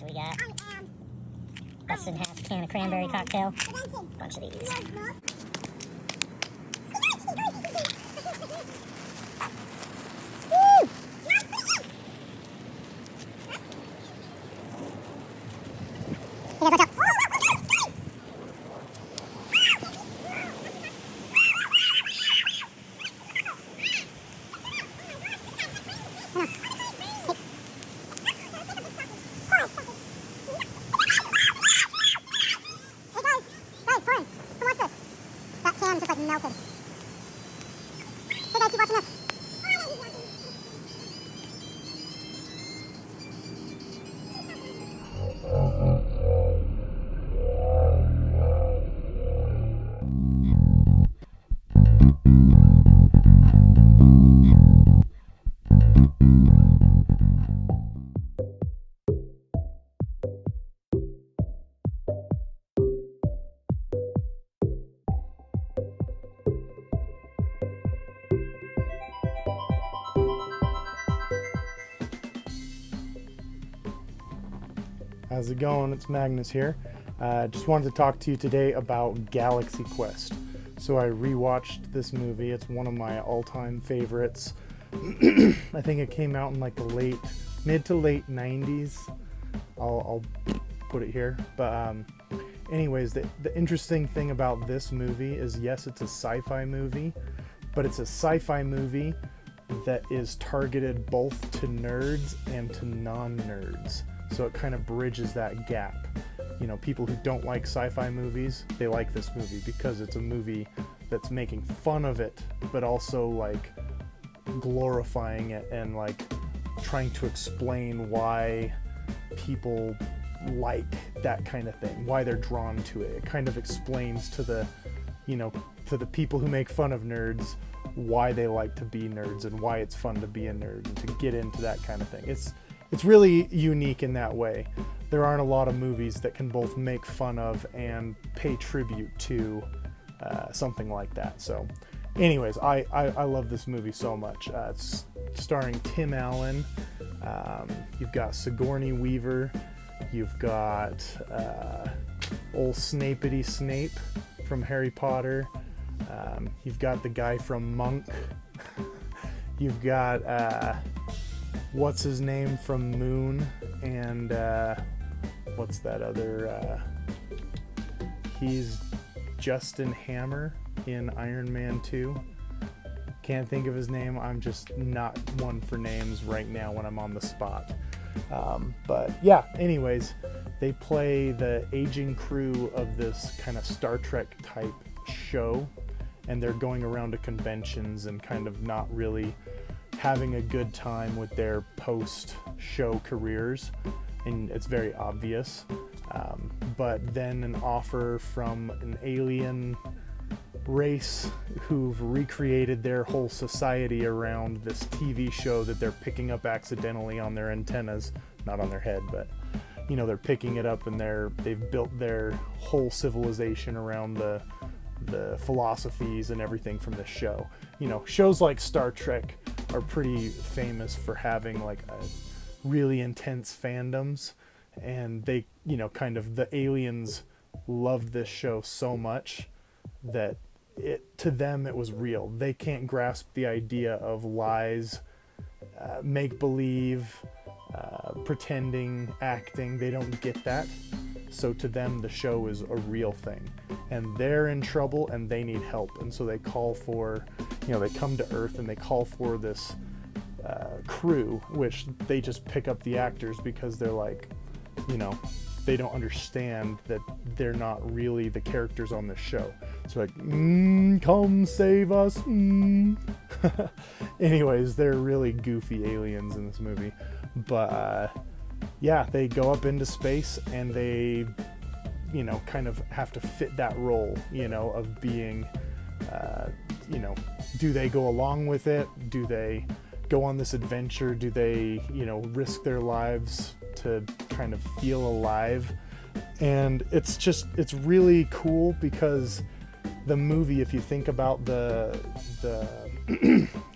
So we got busted in half can of cranberry cocktail, bunch of these. Melted. Hey guys, keep watching this. How's it going? It's Magnus here. Just wanted to talk to you today about Galaxy Quest. So I rewatched this movie. It's one of my all-time favorites. I think it came out in like the mid to late 90s. I'll put it here. But anyways, the interesting thing about this movie is, yes, it's a sci-fi movie, but it's a sci-fi movie that is targeted both to nerds and to non-nerds. So it kind of bridges that gap. You know, people who don't like sci-fi movies, they like this movie because it's a movie that's making fun of it, but also like glorifying it and like trying to explain why people like that kind of thing, why they're drawn to it. It kind of explains to the people who make fun of nerds why they like to be nerds and why it's fun to be a nerd and to get into that kind of thing. It's really unique in that way. There aren't a lot of movies that can both make fun of and pay tribute to something like that. So anyways, I love this movie so much. It's starring Tim Allen. You've got Sigourney Weaver. You've got old Snapety Snape from Harry Potter. You've got the guy from Monk. You've got what's his name from Moon, and what's that other he's Justin Hammer in Iron Man 2. Can't think of his name. I'm just not one for names right now when I'm on the spot. But yeah, anyways, they play the aging crew of this kind of Star Trek type show, and they're going around to conventions and kind of not really having a good time with their post-show careers, and it's very obvious. But then an offer from an alien race who've recreated their whole society around this TV show that they're picking up accidentally on their antennas, not on their head, but you know, they're picking it up, and they've built their whole civilization around the philosophies and everything from the show. You know, shows like Star Trek are pretty famous for having like a really intense fandoms, and they, you know, kind of the aliens loved this show so much that to them it was real. They can't grasp the idea of lies, make-believe, pretending, acting. They don't get that. So to them, the show is a real thing, and they're in trouble and they need help. And so they call for, you know, they come to Earth and they call for this crew, which they just pick up the actors because they're like, you know, they don't understand that they're not really the characters on the show. So like, come save us. Anyways, they're really goofy aliens in this movie. But yeah, they go up into space and they, you know, kind of have to fit that role, you know, of being, you know, do they go along with it? Do they go on this adventure? Do they, you know, risk their lives to kind of feel alive? And it's really cool because the movie, if you think about the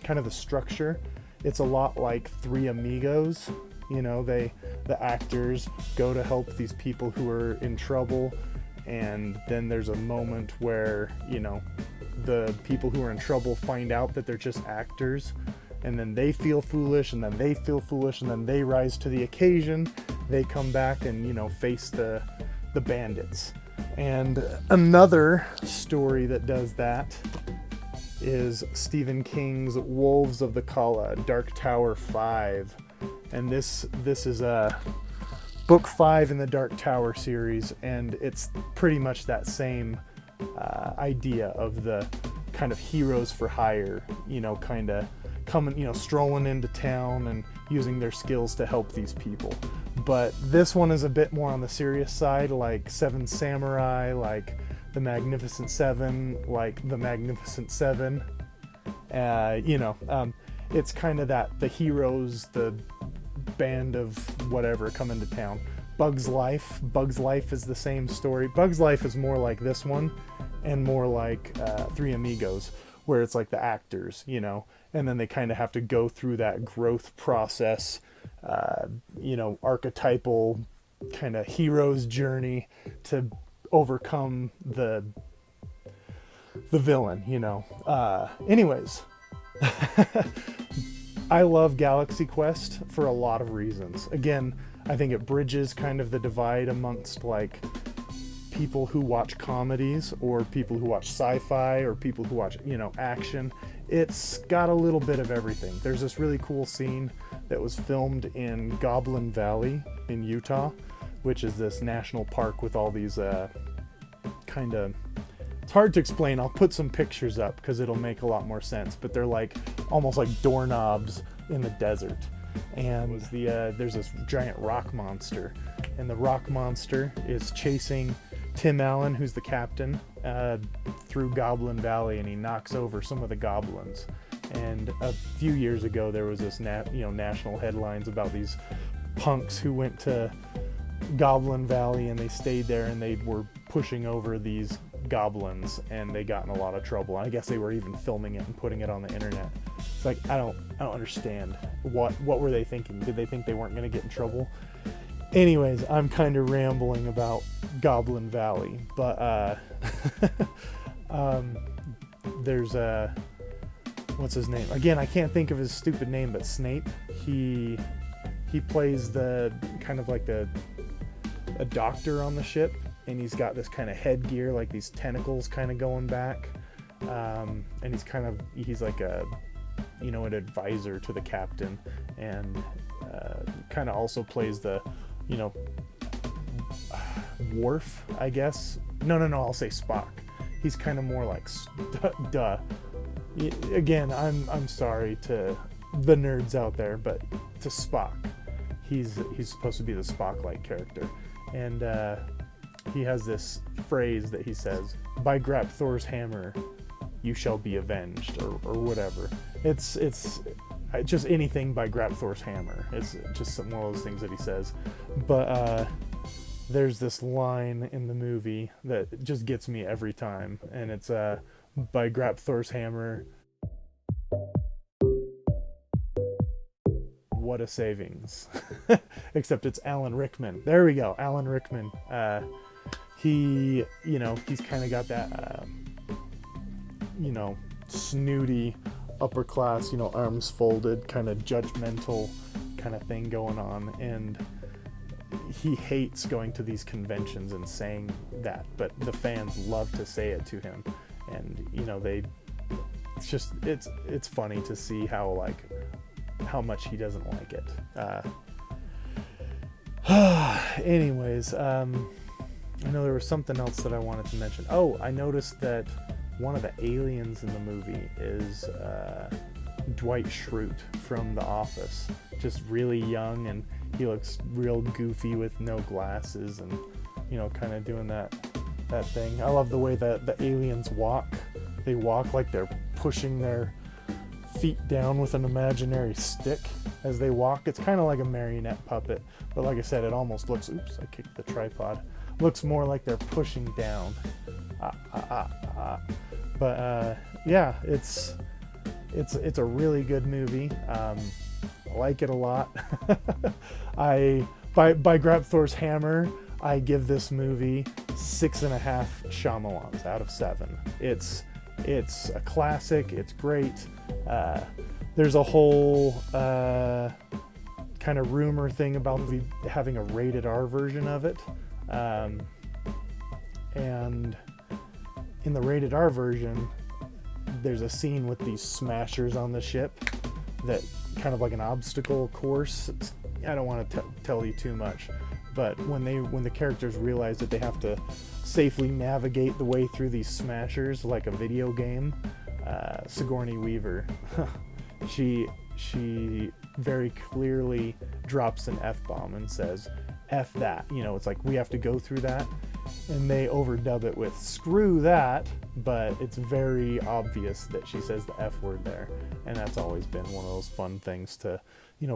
kind of the structure, it's a lot like Three Amigos, You know, the actors go to help these people who are in trouble, and then there's a moment where, you know, the people who are in trouble find out that they're just actors, and then they feel foolish, and then they feel foolish, and then they rise to the occasion. They come back and, you know, face the bandits. And another story that does that is Stephen King's Wolves of the Calla, Dark Tower 5. And this is book 5 in the Dark Tower series, and it's pretty much that same idea of the kind of heroes for hire, you know, kind of coming, you know, strolling into town and using their skills to help these people. But this one is a bit more on the serious side, like Seven Samurai, like The Magnificent Seven, like The Magnificent Seven. You know, it's kind of that, the heroes, the band of whatever come into town. Bug's Life is the same story. Bug's Life is more like this one, and more like Three Amigos, where it's like the actors, you know, and then they kind of have to go through that growth process, you know, archetypal kind of hero's journey to overcome the villain, you know. Anyways, I love Galaxy Quest for a lot of reasons. Again, I think it bridges kind of the divide amongst like people who watch comedies, or people who watch sci-fi, or people who watch, you know, action. It's got a little bit of everything. There's this really cool scene that was filmed in Goblin Valley in Utah, which is this national park with all these kind of, it's hard to explain. I'll put some pictures up because it'll make a lot more sense, but they're like almost like doorknobs in the desert. And there's this giant rock monster, and the rock monster is chasing Tim Allen, who's the captain, through Goblin Valley, and he knocks over some of the goblins. And a few years ago, there was this national headlines about these punks who went to Goblin Valley, and they stayed there, and they were pushing over these goblins, and they got in a lot of trouble. I guess they were even filming it and putting it on the internet. It's like, I don't understand. What were they thinking? Did they think they weren't going to get in trouble? Anyways, I'm kind of rambling about Goblin Valley, but there's what's his name? Again, I can't think of his stupid name, but Snape. He plays the kind of like a doctor on the ship, and he's got this kind of headgear, like these tentacles kind of going back, and he's like a, you know, an advisor to the captain, and kind of also plays the, you know, Worf, I guess. No, I'll say Spock. He's kind of more like duh. Again, I'm sorry to the nerds out there, but to Spock, he's supposed to be the Spock-like character, and he has this phrase that he says, "By Grap Thor's hammer, you shall be avenged," or whatever. It's just anything by Grap Thor's hammer. It's just one of those things that he says. But there's this line in the movie that just gets me every time, and it's by Grap Thor's hammer, what a savings. Except it's Alan Rickman. There we go, Alan Rickman. He's kind of got that snooty upper class, arms folded, kind of judgmental kind of thing going on, and he hates going to these conventions and saying that, but the fans love to say it to him, and it's funny to see how much he doesn't like it. Anyways, I know there was something else that I wanted to mention. Oh, I noticed that one of the aliens in the movie is Dwight Schrute from The Office. Just really young, and he looks real goofy with no glasses, and kind of doing that thing. I love the way that the aliens walk. They walk like they're pushing their feet down with an imaginary stick as they walk. It's kind of like a marionette puppet, but like I said, it almost looks, oops, I kicked the tripod, looks more like they're pushing down. But yeah, it's a really good movie. like it a lot. By Grab Thor's hammer, I give this movie 6.5 Shyamalans out of 7. It's a classic. It's great. There's a whole kind of rumor thing about having a rated R version of it, and in the rated R version, there's a scene with these smashers on the ship that kind of like an obstacle course. I don't want to tell you too much, but when the characters realize that they have to safely navigate the way through these smashers like a video game, Sigourney Weaver, she very clearly drops an F-bomb and says, F that. It's like, we have to go through that. And they overdub it with screw that, but it's very obvious that she says the F word there. And that's always been one of those fun things to,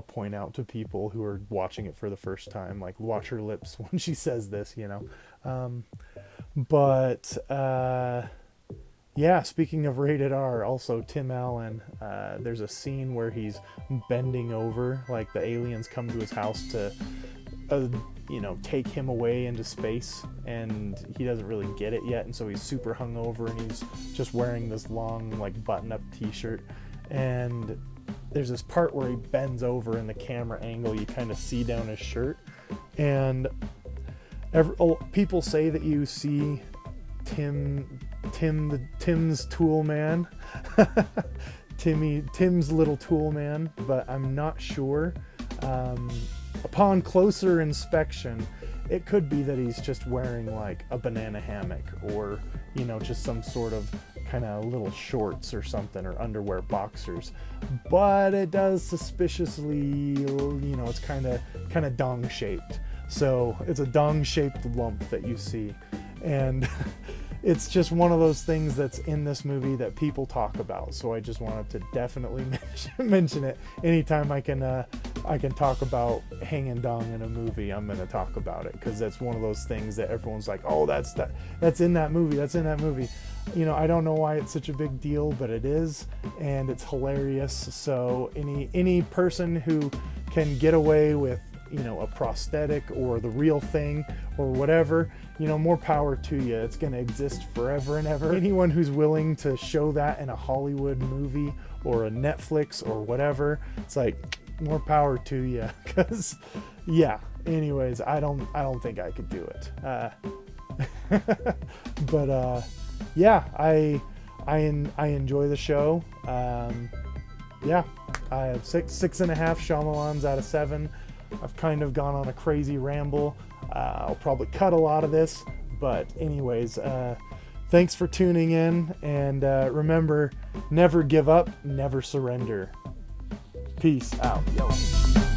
point out to people who are watching it for the first time. Like, watch her lips when she says this, Yeah, speaking of rated R, also Tim Allen, there's a scene where he's bending over, like the aliens come to his house to, take him away into space, and he doesn't really get it yet, and so he's super hungover, and he's just wearing this long, like, button-up t-shirt, and there's this part where he bends over in the camera angle, you kind of see down his shirt, and people say that you see Tim's tool man, Tim's little tool man, but I'm not sure. Upon closer inspection, it could be that he's just wearing like a banana hammock, or just some sort of kind of little shorts or something, or underwear boxers. But it does suspiciously, it's kind of dong shaped. So it's a dong shaped lump that you see, and it's just one of those things that's in this movie that people talk about. So I just wanted to definitely mention it. Anytime I can talk about hanging dong in a movie, I'm going to talk about it, because that's one of those things that everyone's like, oh, that's in that movie. That's in that movie. I don't know why it's such a big deal, but it is, and it's hilarious. So any person who can get away with a prosthetic or the real thing or whatever, more power to you. It's going to exist forever and ever. Anyone who's willing to show that in a Hollywood movie or a Netflix or whatever, it's like, more power to you. Because anyways, I don't think I could do it. But I enjoy the show. I have 6.5 Shyamalans out of 7. I've kind of gone on a crazy ramble. I'll probably cut a lot of this, but anyways, thanks for tuning in, and remember, never give up, never surrender. Peace out. Yo.